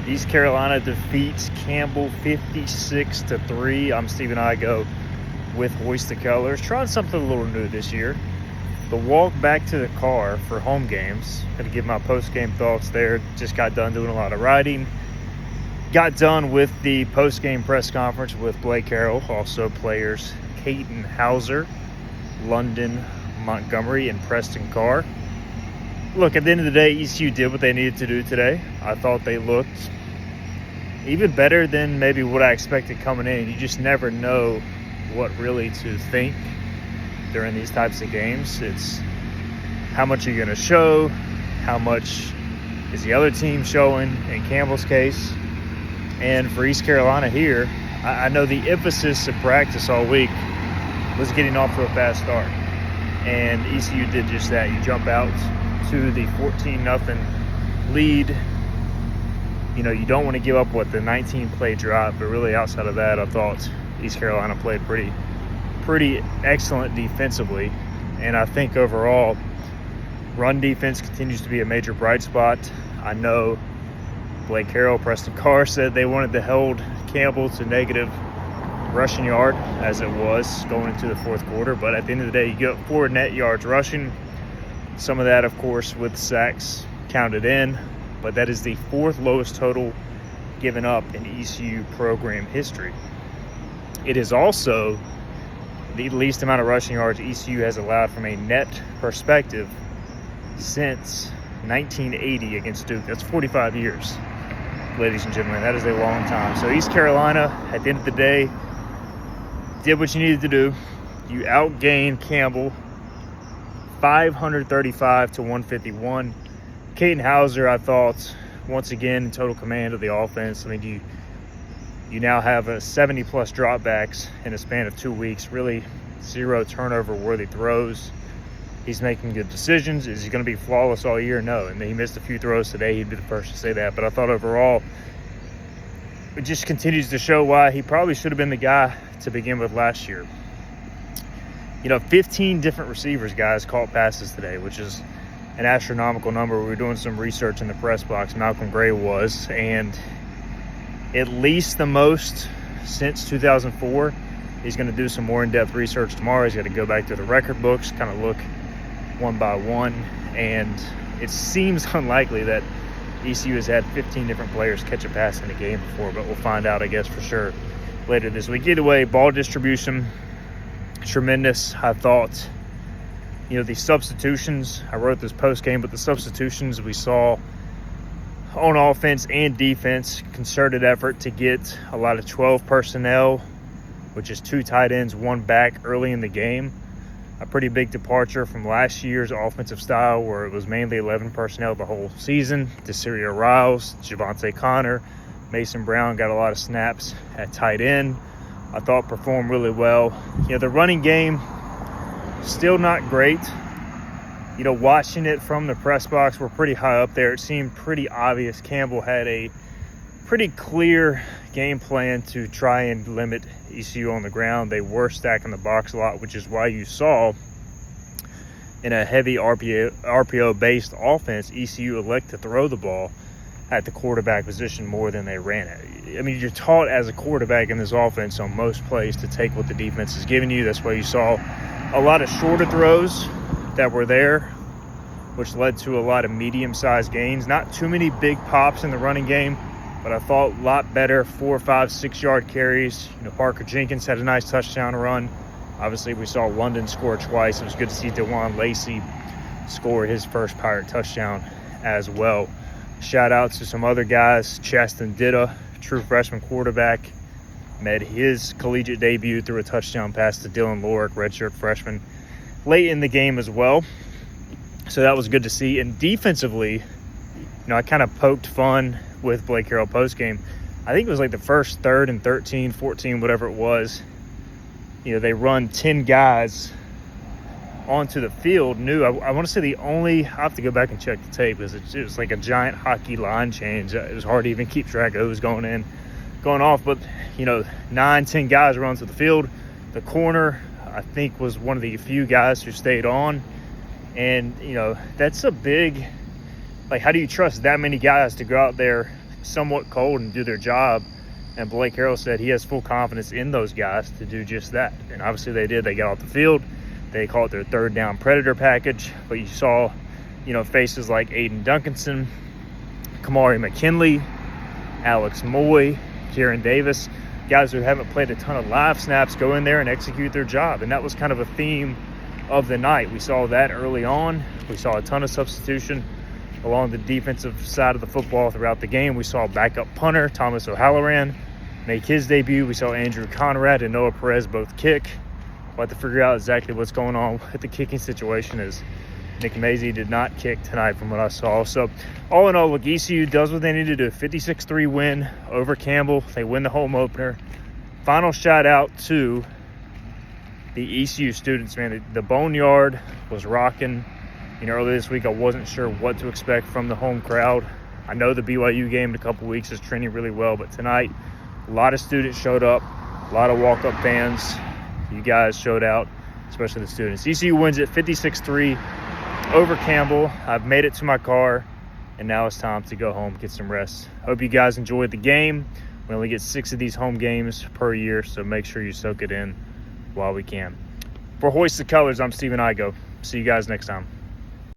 East Carolina defeats Campbell 56-3. I'm Stephen Igoe with Hoist the Colors. Trying something a little new this year. The walk back to the car for home games. Going to give my post-game thoughts there. Just got done doing a lot of writing. Got done with the post-game press conference with Blake Harrell. Also players Caden Hauser, London Montgomery, and Preston Carr. Look, at the end of the day, ECU did what they needed to do today. I thought they looked even better than maybe what I expected coming in. You just never know what really to think during these types of games. It's how much are you going to show? How much is the other team showing in Campbell's case? And for East Carolina here, I know the emphasis of practice all week was getting off to a fast start. And ECU did just that. You jump out to the 14-0 lead. You know, you don't want to give up the 19-play drive, but really outside of that, I thought East Carolina played pretty excellent defensively. And I think overall, run defense continues to be a major bright spot. I know Blake Harrell, Preston Carr said they wanted to hold Campbell to negative rushing yard as it was going into the fourth quarter. But at the end of the day, you get 4 net yards rushing. Some of that, of course, with sacks counted in. But that is the 4th lowest total given up in ECU program history. It is also the least amount of rushing yards ECU has allowed from a net perspective since 1980 against Duke. That's 45 years, ladies and gentlemen. That is a long time. So East Carolina, at the end of the day, did what you needed to do. You outgained Campbell 535-151. Caden Hauser, I thought, once again, in total command of the offense. I mean, you now have 70-plus dropbacks in a span of 2 weeks. Really 0 turnover-worthy throws. He's making good decisions. Is he going to be flawless all year? No. And he missed a few throws today. He'd be the first to say that. But I thought overall, it just continues to show why he probably should have been the guy to begin with last year. 15 different receivers, guys, caught passes today, which is an astronomical number. We were doing some research in the press box. Malcolm Gray was, and at least the most since 2004. He's going to do some more in-depth research tomorrow. He's got to go back to the record books, kind of look one by one, and it seems unlikely that ECU has had 15 different players catch a pass in a game before, but we'll find out, I guess, for sure later this week. Either way, ball distribution, tremendous, I thought. The substitutions, I wrote this post-game, but the substitutions we saw on offense and defense, concerted effort to get a lot of 12 personnel, which is 2 tight ends, 1 back early in the game. A pretty big departure from last year's offensive style where it was mainly 11 personnel the whole season. Desiree Riles, Javante Connor, Mason Brown got a lot of snaps at tight end. I thought performed really well. The running game, still not great. Watching it from the press box, we're pretty high up there. It seemed pretty obvious Campbell had a pretty clear game plan to try and limit ECU on the ground. They were stacking the box a lot, which is why you saw in a heavy RPO-based offense, ECU elect to throw the ball at the quarterback position more than they ran it. I mean, you're taught as a quarterback in this offense on most plays to take what the defense is giving you. That's why you saw a lot of shorter throws that were there, which led to a lot of medium-sized gains. Not too many big pops in the running game, but I thought a lot better 4, 5, 6-yard carries. Parker Jenkins had a nice touchdown run. Obviously, we saw London score twice. It was good to see DeJuan Lacey score his first Pirate touchdown as well. Shout out to some other guys. Chaston Ditta, true freshman quarterback, made his collegiate debut through a touchdown pass to Dylan Lorick, redshirt freshman, late in the game as well. So that was good to see. And defensively, I kind of poked fun with Blake Harrell postgame. I think it was like the first 3rd and 13, 14, whatever it was. They run 10 guys onto the field. I want to say I have to go back and check the tape because it was like a giant hockey line change. It was hard to even keep track of who was going in, going off. But, 9, 10 guys run to the field. The corner, I think, was one of the few guys who stayed on. And, that's a big, how do you trust that many guys to go out there somewhat cold and do their job. And Blake Harrell said he has full confidence in those guys to do just that. And obviously they did. They got off the field. They called it their third down predator package. But you saw, faces like Aiden Duncanson, Kamari McKinley, Alex Moy, Kieran Davis, guys who haven't played a ton of live snaps, go in there and execute their job. And that was kind of a theme of the night. We saw that early on. We saw a ton of substitution along the defensive side of the football throughout the game. We saw backup punter Thomas O'Halloran make his debut. We saw Andrew Conrad and Noah Perez both kick. We'll have to figure out exactly what's going on with the kicking situation, as Nick Mazie did not kick tonight from what I saw. So all in all, look, ECU does what they need to do. 56-3 win over Campbell. They win the home opener. Final shout out to the ECU students, man. The Boneyard was rocking. Earlier this week I wasn't sure what to expect from the home crowd. I know the BYU game in a couple weeks is trending really well, but tonight a lot of students showed up, a lot of walk-up fans. You guys showed out, especially the students. ECU wins it 56-3 over Campbell. I've made it to my car, and now it's time to go home, get some rest. Hope you guys enjoyed the game. We only get 6 of these home games per year, so make sure you soak it in while we can. For Hoist the Colors, I'm Stephen Igoe. See you guys next time.